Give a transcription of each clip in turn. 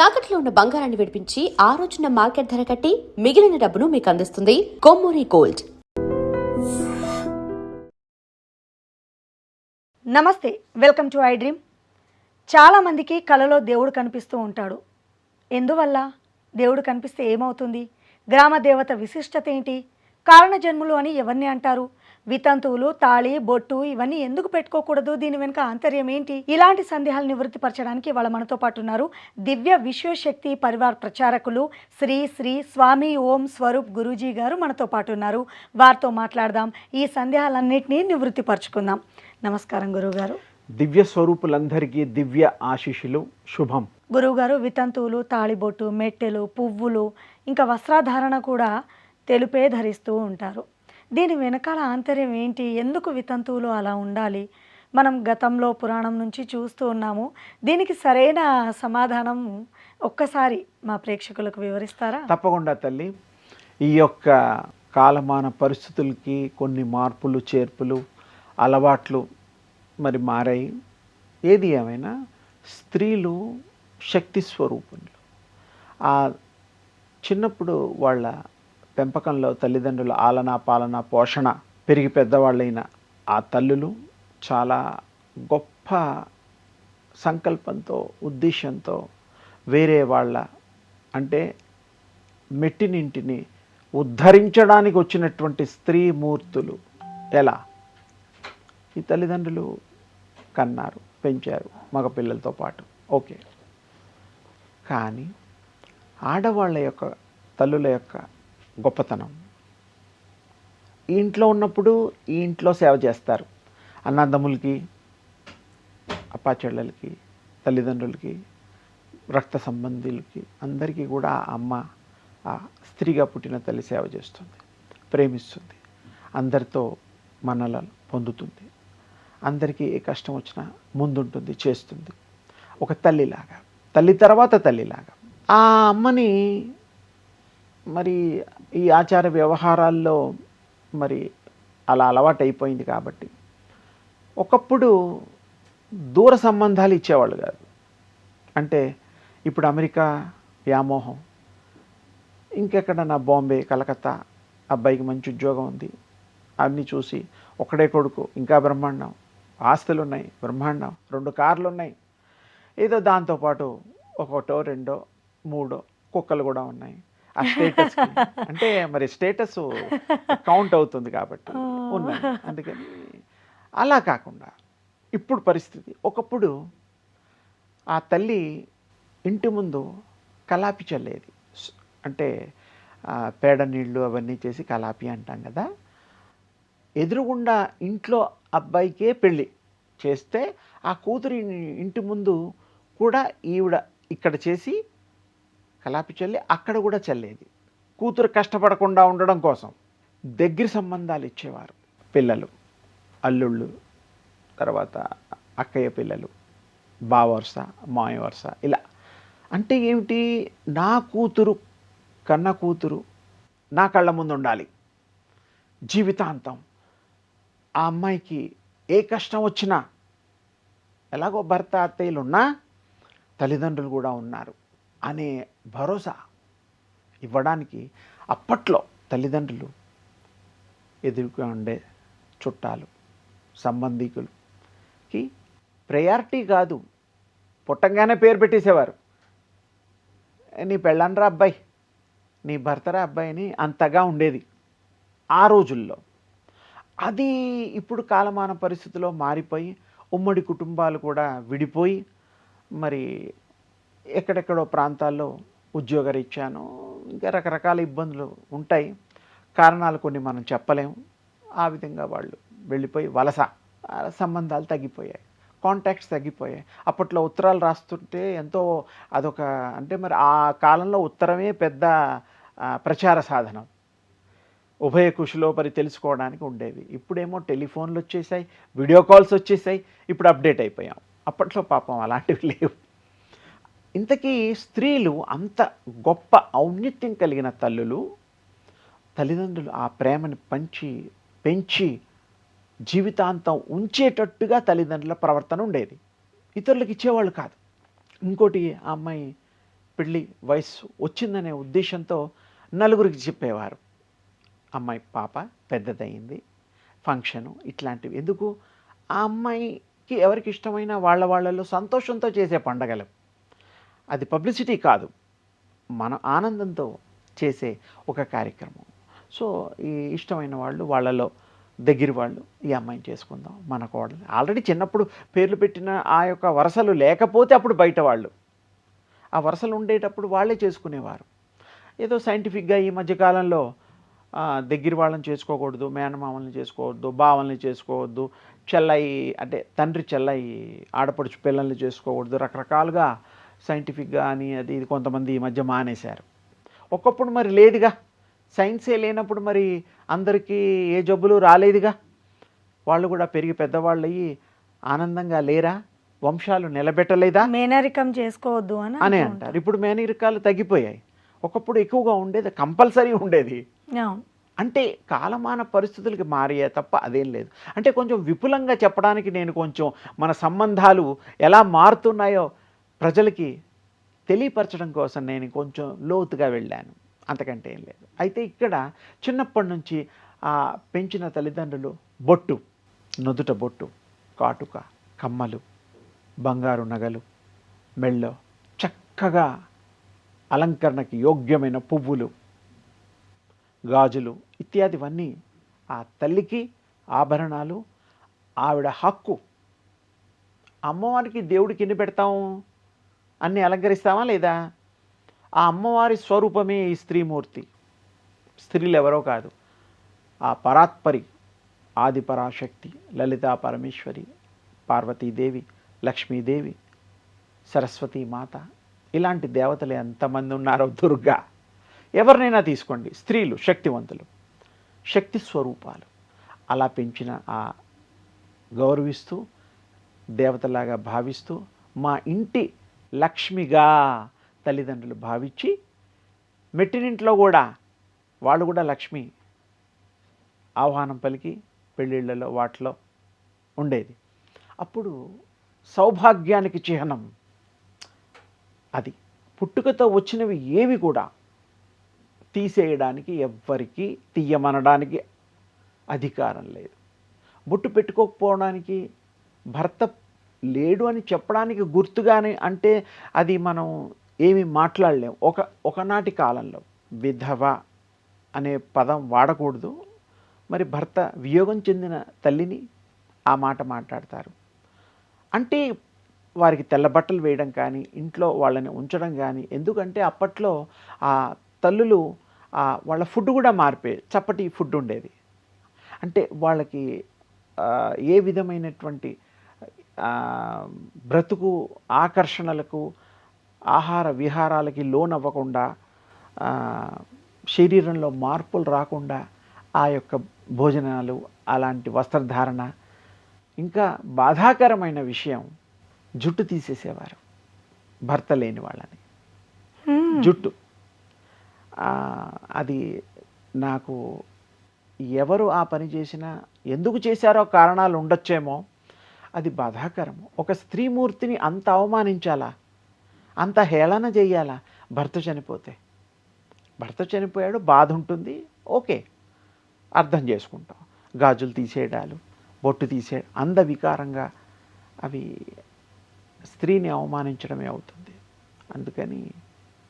తాకట్లో ఉన్న బంగారాన్ని విడిపించి ఆ రోజున మార్కెట్ ధర కట్టి మిగిలిన డబ్బును మీకు అందిస్తుంది కొమ్మూరి గోల్డ్. నమస్తే, వెల్కమ్ టు ఐ డ్రీమ్. చాలామందికి కలలో దేవుడు కనిపిస్తూ ఉంటాడు. ఎందువల్ల? దేవుడు కనిపిస్తే ఏమవుతుంది? గ్రామ దేవత విశిష్టత ఏంటి? కారణ జన్ములు అని ఎవరిని అంటారు? వితంతువులు, తాళి, బొట్టు ఇవన్నీ ఎందుకు పెట్టుకోకూడదు? దీని వెనుక ఆంతర్యం ఏంటి? ఇలాంటి సందేహాలు నివృత్తిపరచడానికి వాళ్ళ మనతో పాటు ఉన్నారు దివ్య విశ్వశక్తి పరివార్ ప్రచారకులు శ్రీ శ్రీ స్వామి ఓం స్వరూప్ గురూజీ గారు మనతో పాటు ఉన్నారు. వారితో మాట్లాడదాం, ఈ సందేహాలన్నింటినీ నివృత్తిపరచుకుందాం. నమస్కారం గురువుగారు. దివ్య స్వరూపులందరికీ దివ్య ఆశీస్సులు. శుభం. గురువుగారు, వితంతువులు తాళిబొట్టు, మెట్టెలు, పువ్వులు, ఇంకా వస్త్రాధారణ కూడా తెలుపే ధరిస్తూ ఉంటారు. దీని వెనకాల ఆంతర్యం ఏంటి? ఎందుకు వితంతువులు అలా ఉండాలి? మనం గతంలో పురాణం నుంచి చూస్తూ ఉన్నాము. దీనికి సరైన సమాధానం ఒక్కసారి మా ప్రేక్షకులకు వివరిస్తారా? తప్పకుండా తల్లి. ఈ యొక్క కాలమాన పరిస్థితులకి కొన్ని మార్పులు చేర్పులు అలవాట్లు మరి మారాయి. ఏది ఏమైనా స్త్రీలు శక్తి స్వరూపులు. ఆ చిన్నప్పుడు వాళ్ళ పెంపకంలో తల్లిదండ్రుల ఆలన పాలన పోషణ పెరిగి పెద్దవాళ్ళైన ఆ తల్లులు చాలా గొప్ప సంకల్పంతో ఉద్దేశంతో వేరే వాళ్ళ అంటే మెట్టినింటిని ఉద్ధరించడానికి వచ్చినటువంటి స్త్రీమూర్తులు. ఎలా? ఈ తల్లిదండ్రులు కన్నారు, పెంచారు మగపిల్లలతో పాటు, ఓకే. కానీ ఆడవాళ్ళ యొక్క తల్లుల యొక్క గొప్పతనం, ఈ ఇంట్లో ఉన్నప్పుడు ఈ ఇంట్లో సేవ చేస్తారు. అన్నదమ్ములకి, అప్పాచెళ్ళలకి, తల్లిదండ్రులకి, రక్త సంబంధులకి అందరికీ కూడా అమ్మ ఆ స్త్రీగా పుట్టిన తల్లి సేవ చేస్తుంది, ప్రేమిస్తుంది, అందరితో మనలను పొందుతుంది, అందరికీ ఏ కష్టం వచ్చినా ముందుంటుంది, చేస్తుంది. ఒక తల్లిలాగా, తల్లి తర్వాత తల్లిలాగా. ఆ అమ్మని మరి ఈ ఆచార వ్యవహారాల్లో మరి అలా అలవాటు అయిపోయింది కాబట్టి ఒకప్పుడు దూర సంబంధాలు ఇచ్చేవాళ్ళు కాదు. అంటే ఇప్పుడు అమెరికా వ్యామోహం, ఇంకెక్కడన్నా బాంబే, కలకత్తా, అబ్బాయికి మంచి ఉద్యోగం ఉంది, అన్నీ చూసి ఒకడే కొడుకు, ఇంకా బ్రహ్మాండం, ఆస్తులు ఉన్నాయి, బ్రహ్మాండం, 2 కార్లు ఉన్నాయి, ఏదో దాంతోపాటు ఒకటో రెండో మూడో కుక్కలు కూడా ఉన్నాయి. ఆ స్టేటస్ అంటే మరి స్టేటస్ కౌంట్ అవుతుంది కాబట్టి ఉన్నాయి. అందుకని అలా కాకుండా ఇప్పుడు పరిస్థితి, ఒకప్పుడు ఆ తల్లి ఇంటి ముందు కలాపి చల్లేది. అంటే పేడ నీళ్ళు అవన్నీ చేసి కలాపి అంటాం కదా. ఎదురుగుండా ఇంట్లో అబ్బాయికే పెళ్ళి చేస్తే ఆ కూతురి ఇంటి ముందు కూడా ఈవిడ ఇక్కడ చేసి కలాపి చల్లి అక్కడ కూడా చల్లేది. కూతురు కష్టపడకుండా ఉండడం కోసం దగ్గర సంబంధాలు ఇచ్చేవారు. పిల్లలు, అల్లుళ్ళు, తర్వాత అక్కయ్య పిల్లలు, బావ వరుస, మాయ వరుస, ఇలా. అంటే ఏమిటి? నా కూతురు, కన్న కూతురు నా కళ్ళ ముందు ఉండాలి జీవితాంతం. ఆ అమ్మాయికి ఏ కష్టం వచ్చినా, ఎలాగో భర్త అత్తయ్యలు ఉన్నా తల్లిదండ్రులు కూడా ఉన్నారు అనే భరోసా ఇవ్వడానికి అప్పట్లో తల్లిదండ్రులు ఎదురుగా ఉండే చుట్టాలు, సంబంధికులకి ప్రయారిటీ కాదు, పుట్టంగానే పేరు పెట్టేసేవారు. నీ పెళ్ళాన్రా అబ్బాయి, నీ భర్తరా అబ్బాయి అని అంతగా ఉండేది ఆ రోజుల్లో. అది ఇప్పుడు కాలమాన పరిస్థితిలో మారిపోయి ఉమ్మడి కుటుంబాలు కూడా విడిపోయి మరి ఎక్కడెక్కడో ప్రాంతాల్లో ఉద్యోగరీత్యాను ఇంకా రకరకాల ఇబ్బందులు ఉంటాయి. కారణాలు కొన్ని మనం చెప్పలేము. ఆ విధంగా వాళ్ళు వెళ్ళిపోయి వలస, సంబంధాలు తగ్గిపోయాయి, కాంటాక్ట్స్ తగ్గిపోయాయి. అప్పట్లో ఉత్తరాలు రాస్తుంటే ఎంతో అదొక, అంటే మరి ఆ కాలంలో ఉత్తరమే పెద్ద ప్రచార సాధనం, ఉభయ కుశలోపరి తెలుసుకోవడానికి ఉండేవి. ఇప్పుడేమో టెలిఫోన్లు వచ్చేసాయి, వీడియో కాల్స్ వచ్చేసాయి, ఇప్పుడు అప్డేట్ అయిపోయాం. అప్పట్లో పాపం అలాంటివి లేవు. ఇంతకీ స్త్రీలు అంత గొప్ప ఔన్నత్యం కలిగిన తల్లులు, తల్లిదండ్రులు ఆ ప్రేమని పెంచి జీవితాంతం ఉంచేటట్టుగా తల్లిదండ్రుల ప్రవర్తన ఉండేది. ఇతరులకు ఇచ్చేవాళ్ళు కాదు. ఇంకోటి, ఆ అమ్మాయి పెళ్ళి వయసు వచ్చిందనే ఉద్దేశంతో నలుగురికి చెప్పేవారు. అమ్మాయి పాప పెద్దదయింది, ఫంక్షను ఇట్లాంటివి. ఎందుకు? ఆ అమ్మాయికి ఎవరికి ఇష్టమైన వాళ్ళలో సంతోషంతో చేసే పండగలు. అది పబ్లిసిటీ కాదు, మన ఆనందంతో చేసే ఒక కార్యక్రమం. సో ఈ ఇష్టమైన వాళ్ళు, వాళ్ళలో దగ్గర వాళ్ళు ఈ అమ్మాయిని చేసుకుందాం మన కోడలు. ఆల్రెడీ చిన్నప్పుడు పేర్లు పెట్టిన ఆ యొక్క వరసలు లేకపోతే అప్పుడు బయట వాళ్ళు, ఆ వరసలు ఉండేటప్పుడు వాళ్ళే చేసుకునేవారు. ఏదో సైంటిఫిక్గా ఈ మధ్యకాలంలో దగ్గర వాళ్ళని చేసుకోకూడదు, మేనమామల్ని చేసుకోవద్దు, బావల్ని చేసుకోవద్దు, చెల్లయి అంటే తండ్రి చెల్లయి ఆడపడుచు పిల్లల్ని చేసుకోకూడదు, రకరకాలుగా సైంటిఫిక్గా అని అది ఇది కొంతమంది ఈ మధ్య మానేశారు. ఒకప్పుడు మరి లేదుగా, సైన్సే లేనప్పుడు మరి అందరికీ ఏ జబ్బులు రాలేదుగా. వాళ్ళు కూడా పెరిగి పెద్దవాళ్ళు అయ్యి ఆనందంగా లేరా? వంశాలు నిలబెట్టలేదా మేనరికం చేసుకోవద్దు అని అనే అంటూ అంటారు. ఇప్పుడు మేనరికాలు తగ్గిపోయాయి. ఒకప్పుడు ఎక్కువగా ఉండేది, కంపల్సరీ ఉండేది. అవును. అంటే కాలమాన పరిస్థితులకి మారియే తప్ప అదేం లేదు. అంటే కొంచెం విపులంగా చెప్పడానికి నేను కొంచెం మన సంబంధాలు ఎలా మారుతున్నాయో ప్రజలకి తెలియపరచడం కోసం నేను కొంచెం లోతుగా వెళ్ళాను, అంతకంటే ఏం లేదు. అయితే ఇక్కడ చిన్నప్పటి నుంచి పెంచిన తల్లిదండ్రులు బొట్టు, నుదుట బొట్టు, కాటుక, కమ్మలు, బంగారు నగలు, మెళ్ళో చక్కగా అలంకరణకి యోగ్యమైన పువ్వులు, గాజులు ఇత్యాదివన్నీ ఆ తల్లికి ఆభరణాలు, ఆవిడ హక్కు. అమ్మవారికి దేవుడికి ఎన్ని పెడతాం? అన్నీ అలంకరిస్తామా లేదా? ఆ అమ్మవారి స్వరూపమే ఈ స్త్రీమూర్తి. స్త్రీలు ఎవరో కాదు, ఆ పరాత్పరి, ఆది పరాశక్తి, లలితా పరమేశ్వరి, పార్వతీదేవి, లక్ష్మీదేవి, సరస్వతీ మాత, ఇలాంటి దేవతలు ఎంతమంది ఉన్నారో, దుర్గా, ఎవరినైనా తీసుకోండి, స్త్రీలు శక్తివంతులు, శక్తి స్వరూపాలు. అలా పెంచిన ఆ గౌరవిస్తూ దేవతలాగా భావిస్తూ మా ఇంటి లక్ష్మిగా తల్లిదండ్రులు భావించి మెట్టినింట్లో కూడా వాళ్ళు కూడా లక్ష్మి ఆహ్వానం పలికి పెళ్ళిళ్ళలో వాటిలో ఉండేది. అప్పుడు సౌభాగ్యానికి చిహ్నం అది. పుట్టుకతో వచ్చినవి ఏవి కూడా తీసేయడానికి ఎవ్వరికీ, తీయమనడానికి అధికారం లేదు. బొట్టు పెట్టుకోకపోవడానికి, భర్త లేడు అని చెప్పడానికి గుర్తుగానే అంటే అది మనం ఏమి మాట్లాడలేం. ఒకనాటి కాలంలో విధవ అనే పదం వాడకూడదు. మరి భర్త వియోగం చెందిన తల్లిని ఆ మాట మాట్లాడతారు. అంటే వారికి తెల్ల బట్టలు వేయడం కానీ, ఇంట్లో వాళ్ళని ఉంచడం కానీ. ఎందుకంటే అప్పట్లో ఆ తల్లులు వాళ్ళ ఫుడ్ కూడా మారిపోయి చప్పటి ఫుడ్ ఉండేది. అంటే వాళ్ళకి ఏ విధమైనటువంటి బ్రతుకు ఆకర్షణలకు, ఆహార విహారాలకి లోనవ్వకుండా, శరీరంలో మార్పులు రాకుండా ఆ యొక్క భోజనాలు, అలాంటి వస్త్రధారణ. ఇంకా బాధాకరమైన విషయం, జుట్టు తీసేసేవారు భర్త లేని వాళ్ళని. జుట్టు అది నాకు ఎవరు ఆ పని చేసినా, ఎందుకు చేశారో కారణాలు ఉండొచ్చేమో, అది బాధాకరము. ఒక స్త్రీమూర్తిని అంత అవమానించాలా, అంత హేళన చేయాలా? భర్త చనిపోతే, భర్త చనిపోయాడు, బాధ ఉంటుంది, ఓకే, అర్థం చేసుకుంటాం. గాజులు తీసేయడాలు, బొట్టు అందవికారంగా అవి స్త్రీని అవమానించడమే అవుతుంది. అందుకని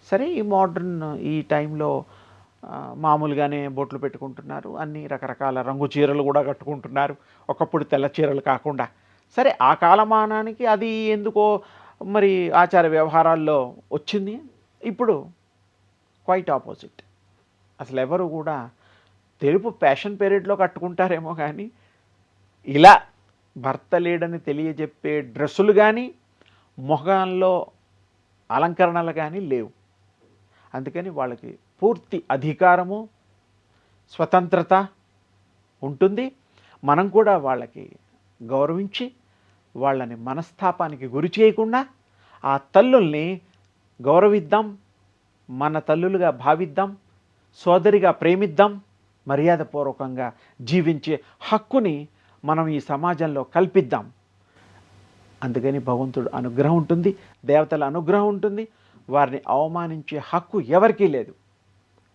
సరే, ఈ మోడ్రన్ ఈ టైంలో మామూలుగానే బొట్లు పెట్టుకుంటున్నారు, అన్ని రకరకాల రంగు చీరలు కూడా కట్టుకుంటున్నారు, ఒకప్పుడు తెల్ల చీరలు కాకుండా. సరే, ఆ కాలమానానికి అది ఎందుకో మరి ఆచార వ్యవహారాల్లో వచ్చింది. ఇప్పుడు క్వైట్ ఆపోజిట్. అసలు ఎవరు కూడా తెలుపు ఫ్యాషన్ పీరియడ్లో కట్టుకుంటారేమో కానీ, ఇలా భర్త లేడని తెలియజెప్పే డ్రెస్సులు కానీ, మొహంలో అలంకరణలు కానీ లేవు. అందుకని వాళ్ళకి పూర్తి అధికారము, స్వతంత్రత ఉంటుంది. మనం కూడా వాళ్ళకి గౌరవించి, వాళ్ళని మనస్తాపానికి గురి చేయకుండా ఆ తల్లుల్ని గౌరవిద్దాం, మన తల్లులుగా భావిద్దాం, సోదరిగా ప్రేమిద్దాం, మర్యాదపూర్వకంగా జీవించే హక్కుని మనం ఈ సమాజంలో కల్పిద్దాం. అందుకని భగవంతుడు అనుగ్రహం ఉంటుంది, దేవతల అనుగ్రహం ఉంటుంది, వారిని అవమానించే హక్కు ఎవరికీ లేదు.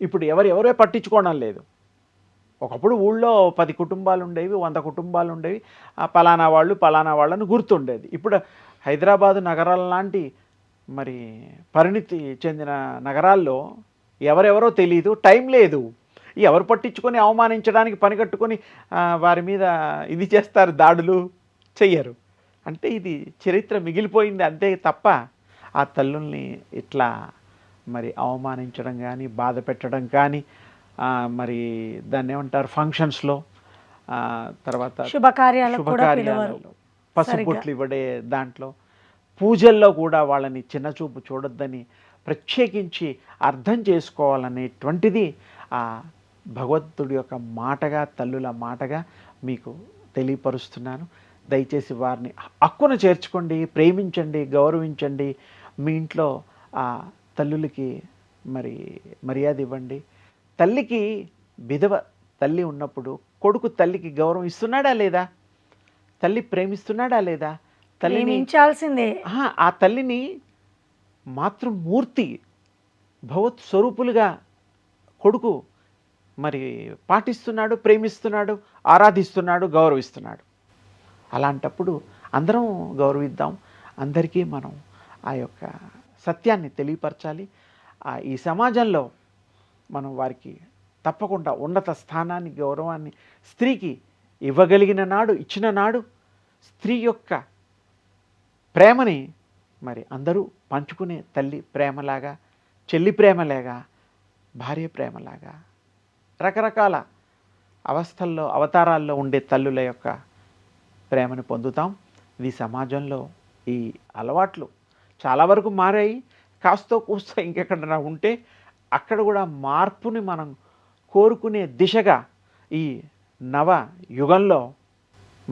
ఇప్పుడు ఎవరెవరో పట్టించుకోవడం లేదు. ఒకప్పుడు ఊళ్ళో 10 కుటుంబాలు ఉండేవి, 100 కుటుంబాలు ఉండేవి, పలానా వాళ్ళని గుర్తుండేది. ఇప్పుడు హైదరాబాదు నగరాల లాంటి మరి పరిణితి చెందిన నగరాల్లో ఎవరెవరో తెలియదు, టైం లేదు. ఎవరు పట్టించుకొని అవమానించడానికి పనికట్టుకొని వారి మీద ఇది చేస్తారు, దాడులు చెయ్యరు. అంటే ఇది చరిత్ర మిగిలిపోయింది అంతే తప్ప ఆ తల్లుల్ని ఇట్లా మరి అవమానించడం కానీ, బాధ పెట్టడం కానీ, మరి దాన్ని ఏమంటారు ఫంక్షన్స్లో, తర్వాత శుభకార్యాలలో పసుపుట్లు ఇవ్వడే దాంట్లో, పూజల్లో కూడా వాళ్ళని చిన్నచూపు చూడొద్దని ప్రత్యేకించి అర్థం చేసుకోవాలనేటువంటిది ఆ భగవంతుడి యొక్క మాటగా, తల్లుల మాటగా మీకు తెలియపరుస్తున్నాను. దయచేసి వారిని హక్కున చేర్చుకోండి, ప్రేమించండి, గౌరవించండి. మీ ఇంట్లో ఆ తల్లులకి మరి మర్యాద ఇవ్వండి. తల్లికి విధవ తల్లి ఉన్నప్పుడు కొడుకు తల్లికి గౌరవం ఇస్తున్నాడా లేదా? తల్లి ప్రేమిస్తున్నాడా లేదా? ప్రేమించాల్సిందే. ఆ తల్లిని మాతృమూర్తి భగవత్ స్వరూపులుగా కొడుకు మరి పాటిస్తున్నాడు, ప్రేమిస్తున్నాడు, ఆరాధిస్తున్నాడు, గౌరవిస్తున్నాడు. అలాంటప్పుడు అందరం గౌరవిద్దాం. అందరికీ మనం ఆ యొక్క సత్యాన్ని తెలియపరచాలి. ఈ సమాజంలో మనం వారికి తప్పకుండా ఉన్నత స్థానాన్ని, గౌరవాన్ని స్త్రీకి ఇవ్వగలిగిన నాడు, ఇచ్చిన నాడు స్త్రీ యొక్క ప్రేమని మరి అందరూ పంచుకునే తల్లి ప్రేమలాగా, చెల్లి ప్రేమలాగా, భార్య ప్రేమలాగా, రకరకాల అవస్థల్లో, అవతారాల్లో ఉండే తల్లుల యొక్క ప్రేమను పొందుతాం. ఇది సమాజంలో ఈ అలవాట్లు చాలా వరకు మారాయి. కాస్తో కూస్తో ఇంకెక్కడైనా ఉంటే అక్కడ కూడా మార్పుని మనం కోరుకునే దిశగా ఈ నవ యుగంలో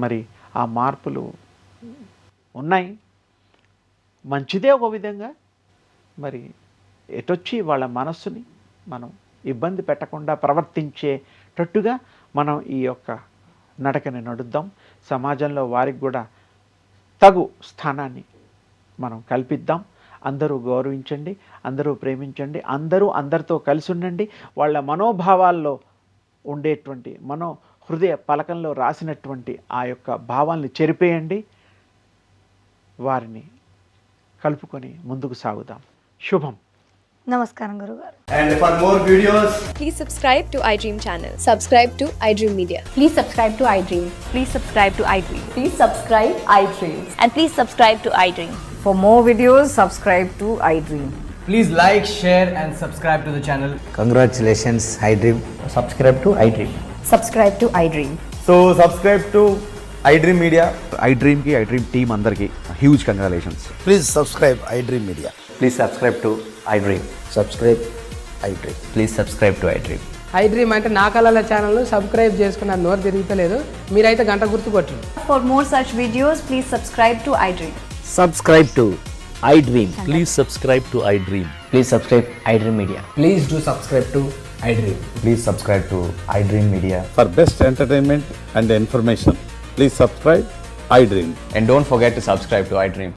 మరి ఆ మార్పులు ఉన్నాయి. మంచిదే ఒక విధంగా. మరి ఎటొచ్చి వాళ్ళ మనస్సుని మనం ఇబ్బంది పెట్టకుండా ప్రవర్తించేటట్టుగా మనం ఈ యొక్క నడకని నడుద్దాం. సమాజంలో వారికి కూడా తగు స్థానాన్ని మనం కల్పిద్దాం. అందరూ గౌరవించండి, అందరూ ప్రేమించండి, అందరూ అందరితో కలిసి ఉండండి. వాళ్ళ మనోభావాల్లో ఉండేటువంటి హృదయ పలకంలో రాసినటువంటి ఆ యొక్క భావాల్ని చెరిపేయండి. వారిని కలుపుకొని ముందుకు సాగుదాం. శుభం. నమస్కారం గురుగారు. And for more videos, Please subscribe to iDream channel. Subscribe to iDream Media. Please subscribe to iDream. Please subscribe to iDream. Please subscribe iDream. And please subscribe to iDream. For more videos, subscribe to iDream. please like, share and subscribe to the channel. Congratulations, iDream. Subscribe to iDream. Subscribe to iDream. So subscribe to iDream Media. iDream ki iDream team andarki huge congratulations. Please subscribe iDream Media. Please subscribe to iDream. Subscribe iDream. Please subscribe to iDream. iDream అంటే నా కళల channel subscribe చేసుకున్న నోరు తిరుగుతలేదు. మీరైతే గంట గుర్తు కొట్టండి. For more such videos, please subscribe to iDream. Subscribe to iDream. Please subscribe to iDream. Please subscribe iDream Media. Please do subscribe to iDream. Please subscribe to iDream Media. For best entertainment and information, please subscribe iDream. And don't forget to subscribe to iDream.